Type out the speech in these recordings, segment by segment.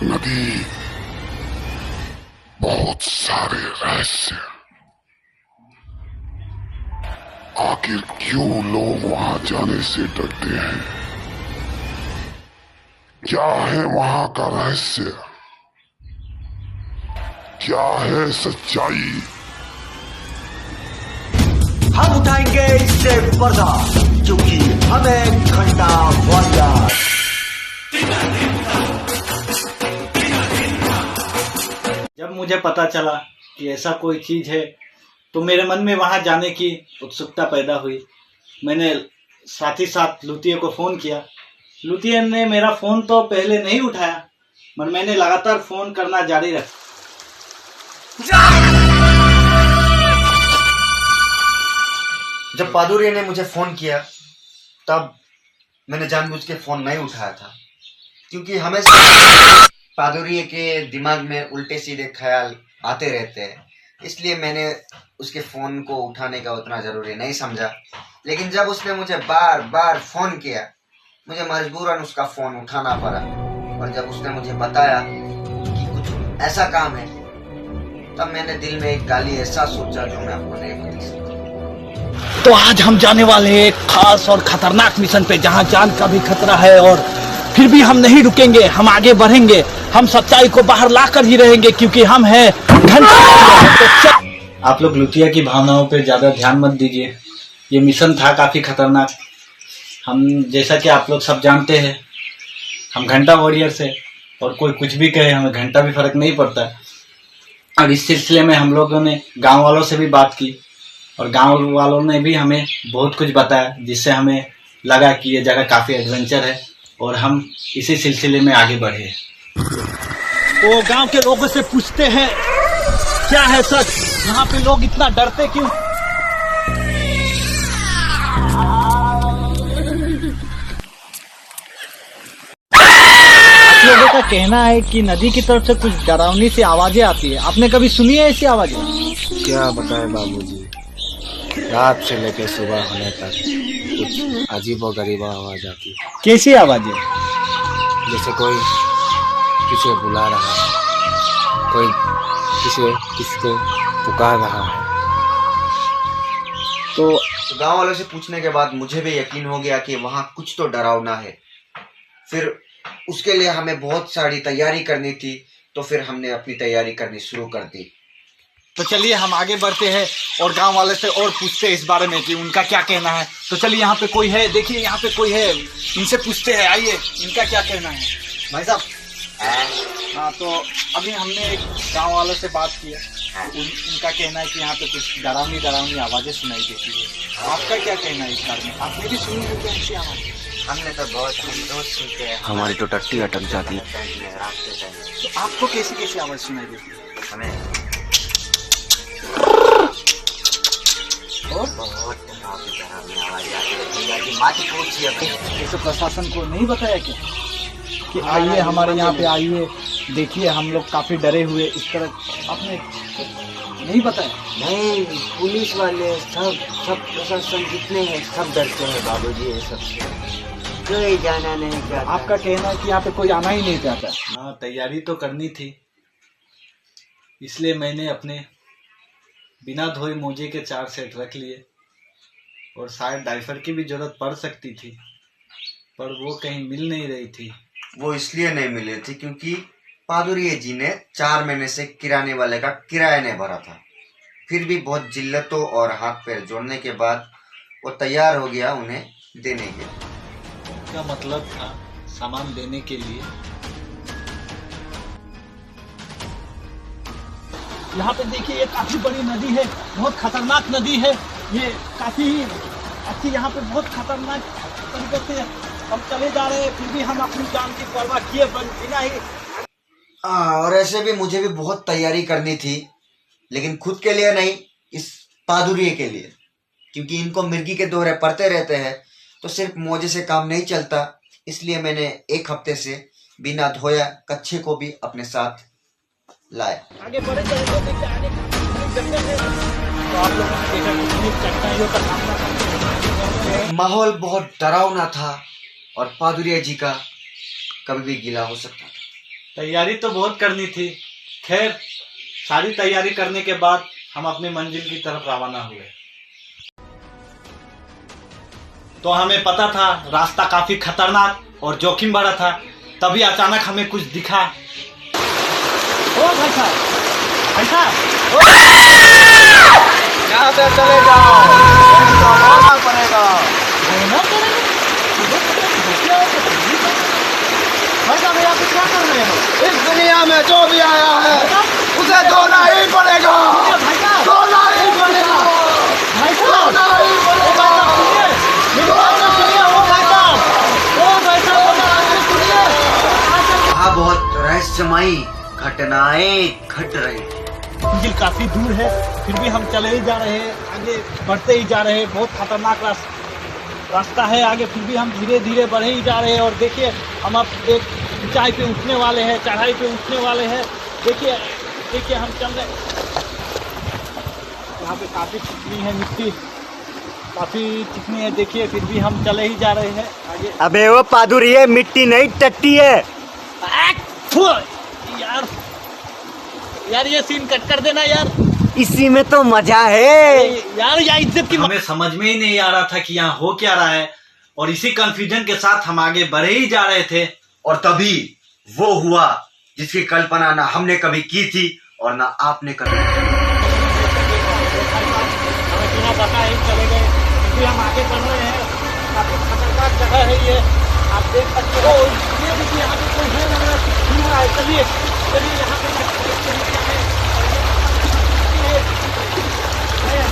नदी, बहुत सारे रहस्य। आखिर क्यों लोग वहां जाने से डरते हैं? क्या है वहां का रहस्य? क्या है सच्चाई? हम उठाएंगे इससे पर्दा, क्योंकि हमें घंटा वारदात। जब मुझे पता चला कि ऐसा कोई चीज है तो मेरे मन में वहां जाने की उत्सुकता पैदा हुई। मैंने साथ ही साथ लुतिये को फोन किया। लुतिये ने मेरा फोन तो पहले नहीं उठाया, पर मैंने लगातार फोन करना जारी रखा। जब पादुरिया ने मुझे फोन किया तब मैंने जानबूझ के फोन नहीं उठाया था, क्योंकि हमेशा पादुरिया के दिमाग में उल्टे सीधे ख्याल आते रहते हैं, इसलिए मैंने उसके फोन को उठाने का उतना जरूरी नहीं समझा। लेकिन जब उसने मुझे बार बार फोन किया, मुझे मजबूरन उसका फोन उठाना पड़ा। और जब उसने मुझे बताया कि कुछ ऐसा काम है, तब मैंने दिल में एक गाली ऐसा सोचा जो मैं आपको नहीं बता सकता। तो आज हम जाने वाले हैं एक खास और खतरनाक मिशन पे, जहां जान का भी खतरा है और फिर भी हम नहीं रुकेंगे, हम आगे बढ़ेंगे, हम सच्चाई को बाहर लाकर ही रहेंगे, क्योंकि हम हैं घंटा। आप लोग लुतिया की भावनाओं पे ज्यादा ध्यान मत दीजिए। ये मिशन था काफी खतरनाक। हम जैसा कि आप लोग सब जानते हैं, हम घंटा वॉरियर्स है, और कोई कुछ भी कहे हमें घंटा भी फर्क नहीं पड़ता। और इस सिलसिले में हम लोगों ने गांव वालों से भी बात की, और गांव वालों ने भी हमें बहुत कुछ बताया, जिससे हमें लगा कि ये जगह काफी एडवेंचर है, और हम इसी सिलसिले में आगे बढ़े। तो गांव के लोगों से पूछते हैं क्या है सच, यहाँ पे लोग इतना डरते क्यों? लोगों का कहना है कि नदी की तरफ से कुछ डरावनी सी आवाजें आती है। आपने कभी सुनी है ऐसी आवाजें? क्या बताएं बाबूजी, रात से लेकर सुबह होने तक कुछ अजीबो गरीबा आवाज आती है। कैसी आवाजें? जैसे कोई किसे बुला रहा है, कोई किसको पुकार रहा है। तो गांव वालों से पूछने के बाद मुझे भी यकीन हो गया कि वहां कुछ तो डरावना है। फिर उसके लिए हमें बहुत सारी तैयारी करनी थी, तो फिर हमने अपनी तैयारी करनी शुरू कर दी। तो चलिए हम आगे बढ़ते हैं और गांव वाले से और पूछते हैं इस बारे में कि उनका क्या कहना है। तो चलिए, यहाँ पे कोई है, देखिए यहाँ पे कोई है, इनसे पूछते हैं। आइए, इनका क्या कहना है भाई साहब? हाँ, तो अभी हमने एक गांव वालों से बात की है। उनका कहना है कि यहाँ पे कुछ डरावनी आवाजें सुनाई देती है। आपका क्या कहना है इस बारे में? आपने भी सुनी है क्या ऐसी आवाज? हमने तो बहुत हम रोज सुनते हैं, हमारी तो टट्टी अटक जाती है। तो आपको कैसी आवाज सुनाई देती है? हमें बहुत डरावनी आवाज आती है। जैसे प्रशासन को नहीं बताया क्या कि आइए हमारे यहाँ पे आइए, देखिए हम लोग काफी डरे हुए, इस तरह आपने नहीं बताया? नहीं, पुलिस वाले सब प्रशासन जितने हैं सब डरते हैं बाबूजी, ये सब कोई जाना नहीं चाहता। आपका कहना है कि यहाँ पे कोई आना ही नहीं चाहता? हाँ, तैयारी तो करनी थी, इसलिए मैंने अपने बिना धोए मोजे के 4 सेट रख लिए, और शायद डाइफर की भी जरूरत पड़ सकती थी, पर वो कहीं मिल नहीं रही थी। वो इसलिए नहीं मिली थी क्योंकि पादुरिया जी ने 4 महीने से किराने वाले का किराया नहीं भरा था। फिर भी बहुत जिल्लतों और हाथ पैर जोड़ने के बाद वो तैयार हो गया उन्हें देने के। क्या मतलब था सामान देने के लिए? यहाँ पे देखिए, ये काफी बड़ी नदी है, बहुत खतरनाक नदी है। ये काफी अच्छी, यहाँ पे बहुत खतरनाक तरीके से हम चले जा रहे हैं, फिर भी हम अपनी जान की परवाह किए बिना ही। और ऐसे भी मुझे भी बहुत तैयारी करनी थी, लेकिन खुद के लिए नहीं, इस पादुरिया के लिए, क्योंकि इनको मिर्गी के दौरे पड़ते रहते हैं, तो सिर्फ मोजे से काम नहीं चलता। इसलिए मैंने 1 हफ्ते से बिना धोया कच्छे को भी अपने साथ लाया। आगे बढ़े तो आप लोग चट्टाइयों का सामना करते हैं। माहौल बहुत डरावना था, और पादुरिया जी का कभी भी गिला हो सकता था। तैयारी तो बहुत करनी थी। खैर, सारी तैयारी करने के बाद हम अपनी मंजिल की तरफ रवाना हुए। तो हमें पता था रास्ता काफी खतरनाक और जोखिम भरा था, तभी अचानक हमें कुछ दिखा। ओ भाई साहब, भाई साहब, यहाँ से चले जाओ, भागना पड़ेगा। भाई साहब, यहाँ पे क्या कर रहे हो? इस दुनिया में जो भी आया है उसे धोना ही पड़ेगा, भाई साहब, धोना ही पड़ेगा, भाई साहब, धोना ही पड़ेगा। वहाँ बहुत रहस्यमयी घटनाएं घट रही थी। मंजिल काफी दूर है, फिर भी हम चले ही जा रहे हैं, आगे बढ़ते ही जा रहे हैं। बहुत खतरनाक रास्ता है आगे, फिर भी हम धीरे धीरे बढ़े ही जा रहे हैं। और देखिए, हम अब एक ऊंचाई पे उठने वाले हैं, चढ़ाई पे उठने वाले हैं। देखिए देखिए, हम चल रहे। यहाँ पे काफी चिकनी है मिट्टी, काफी चिकनी है। देखिए, फिर भी हम चले ही जा रहे हैं आगे। अबे वो पादुरी है, मिट्टी नहीं टट्टी है। यार यार, ये सीन कट कर देना यार। इसी में तो मजा है यार, या इज्जत की। हमें समझ में ही नहीं आ रहा था कि यहाँ हो क्या रहा है, और इसी कंफ्यूजन के साथ हम आगे बढ़े ही जा रहे थे। और तभी वो हुआ जिसकी कल्पना ना हमने कभी की थी और ना आपने कभी। हमें बिना बताए ही चले गए, फिर हम आगे बढ़ रहे हैं। काफी खतरनाक जगह है ये, आप देख सकते हो। ये देखिए, यहाँ पे कोई है, लग रहा है कुछ घूम रहा है। चलिए चलिए, यहाँ पे देखते हैं क्या है।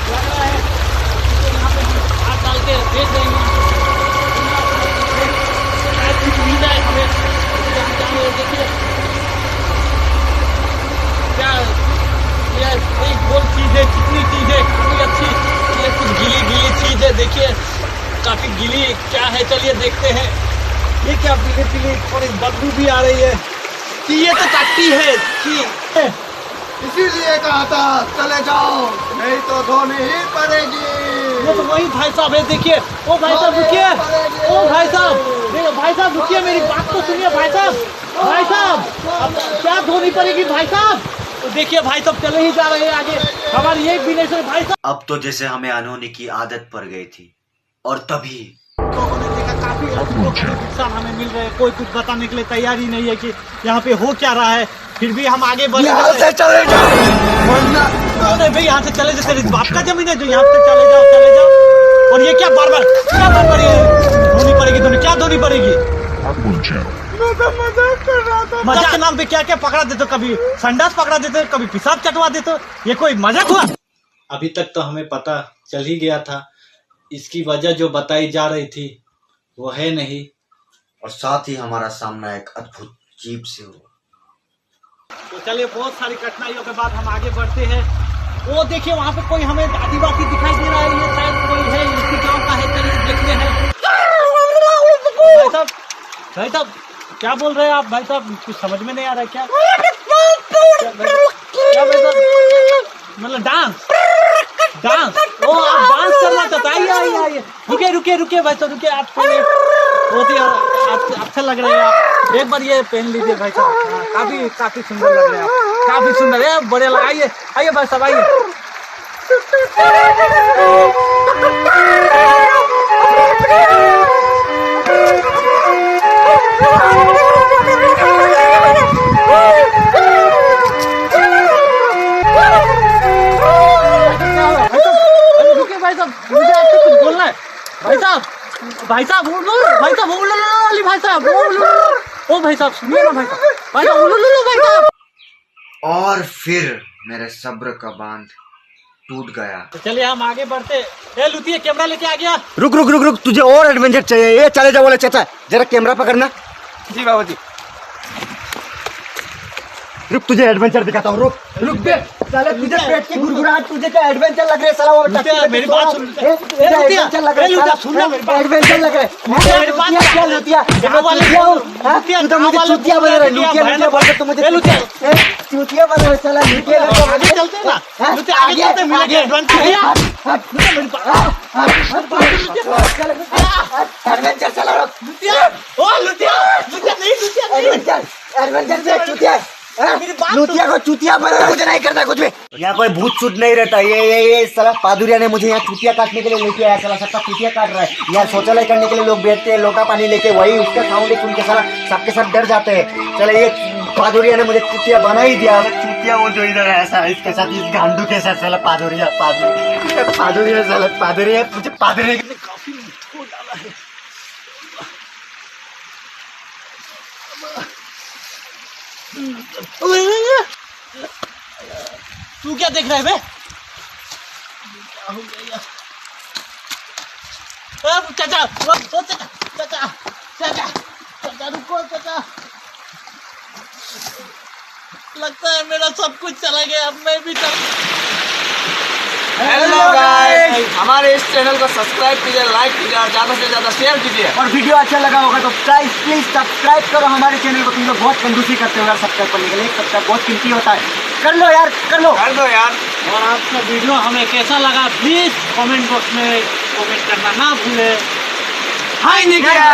लग रहा है तो यहाँ पे हम हाथ डाल के देख रहे हैं, कुछ मिल जाए हमें। देखिए क्या, ये एक गोल चीज है, कितनी चीज है, काफी अच्छी। ये कुछ गीली गीली चीज है, देखिए काफी गीली क्या है। चलिए देखते हैं, ये क्या पीले पीले और बदबू भी आ रही है कि ये तो टट्टी है कि। इसीलिए कहा था चले जाओ, नहीं तो धोनी ही पड़ेगी। ये तो वही भाई साहब है, देखिए। ओ भाई साहब रुकिए, ओ भाई साहब, देखो भाई साहब रुकिए, मेरी बात तो सुनिए भाई साहब। भाई साहब, अब क्या धोनी पड़ेगी भाई साहब? तो देखिए भाई साहब, चले ही जा रहे हैं आगे, हमारी एक भी नहीं सुने भाई साहब। अब तो जैसे हमें अनहोनी की आदत पड़ गई थी। और तभी लोगों ने देखा काफी नुकसान हमें मिल रहे हैं, कोई कुछ बताने के लिए तैयार ही नहीं है कि यहाँ पे हो क्या रहा है। फिर भी हम आगे बढ़ यहाँ से चले जाओ, वरना अरे भाई, यहाँ से चले जाओ, तेरे बाप का जमीन है जो यहाँ पे चले जाओ, चले जाओ। और ये क्या बार बार ये धोनी पड़ेगी, धोनी क्या धोनी पड़ेगी? मजाक के नाम पे क्या क्या पकड़ा देते, कभी संडास पकड़ा देते, कभी पेशाब चटवा देते, ये कोई मजाक हुआ? अभी तक तो हमें पता चल ही गया था, इसकी वजह जो बताई जा रही थी वो है नहीं। और साथ ही हमारा सामना एक अद्भुत जीप से हुआ। तो चलिए, बहुत सारी कठिनाइयों के बाद हम आगे बढ़ते हैं। वो देखिए, वहाँ पे कोई हमें आदिवासी दिखाई दे रहा है, ये शायद कोई है, इसी गांव का है। चलिए देखते हैं। भाई साहब क्या बोल रहे हैं आप? भाई साहब कुछ समझ में नहीं आ रहा है क्या? क्या भाई साहब, मतलब डांस डांस? ओ, आप डांस करना चाहते? आइए आइए आइए, रुके रुके रुके भाई साहब, रुके। आप बहुत ही अच्छा लग रहे हैं आप, एक बार ये पहन लीजिए भाई साहब। काफी काफी सुंदर लग रहे हैं आप, काफी सुंदर है, बढ़िया लगा। आइए आइए भाई साहब, आइए। भाई साहब, मुझे आपसे कुछ बोलना है भाई साहब। भाई साहब भाई साहब, भाई साहब, ओ भाई साहब सुनिए ना भाई साहब, भाई साहब भाई साहब। और फिर मेरे सब्र का बांध टूट गया। तो चलिए हम आगे बढ़ते। ए लुतिया, कैमरा लेके आ गया। रुक रुक रुक रुक, तुझे और एडवेंचर चाहिए? ये चले जाओ बोले चाचा, जरा कैमरा पकड़ना। जी बाबू जी। रुक, तुझे एडवेंचर दिखाता हूँ। रुक रुक बे, साले तुझे पेट की गुड़गुड़ाहट, तुझे क्या एडवेंचर लग रहा है साला? वो मेरी बात सुन, एडवेंचर लग रहा है साला, सुनना मेरी बात, एडवेंचर लग रहा है। क्या लुतिया, तू तो मुझे चूतिया बोल रहा है, लुतिया बोल रहा, तू मुझे चूतिया बोल रहा है साला। लुतिया आगे चलते हैं ना, लुतिया आगे चलते मिलेंगे एडवेंचर। एडवेंचर चला। लुतिया, ओ लुतिया, लुतिया नहीं, लुतिया नहीं। एडवेंचर से चूतिया लुतिया को चूतिया बना कुछ नहीं करता कुछ भी। यहाँ कोई भूत चूत नहीं रहता। ये साला पादुरिया ने मुझे यहाँ चूतिया काटने के लिए लेके आया। साला सबका चूतिया काट रहा है। यहाँ शौचालय करने के लिए लोग बैठते हैं लोटा पानी लेके, वही उसका साउंड सुन के साला सबके सब डर जाते हैं। चले ये पादुरिया ने मुझे चूतिया बना ही दिया। चूतिया वो जो इधर है ऐसा इसके साथ इस गांडू के साथ साला पादुरिया साला पादुरिया मुझे पादुरिया काफी धो डाला है। तू क्या देख रहा है बे? क्या हो गया? चाचा चाचा चाचा चाचा रुको चाचा, लगता है मेरा सब कुछ चला गया। अब मैं भी हेलो गाइस, हमारे इस चैनल को सब्सक्राइब कीजिए, लाइक कीजिए और ज़्यादा से ज़्यादा शेयर कीजिए। और वीडियो अच्छा लगा होगा तो प्लीज सब्सक्राइब करो हमारे चैनल को। तुम लोग बहुत कंजूसी करते हो यार सब्सक्राइब करने के लिए। सब्सक्राइब बहुत कीमती होता है। कर लो यार कर लो। कर दो यार। और आपका वीडियो हमें कैसा लगा प्लीज कमेंट बॉक्स में कमेंट करना ना भूले। हाय निकिया।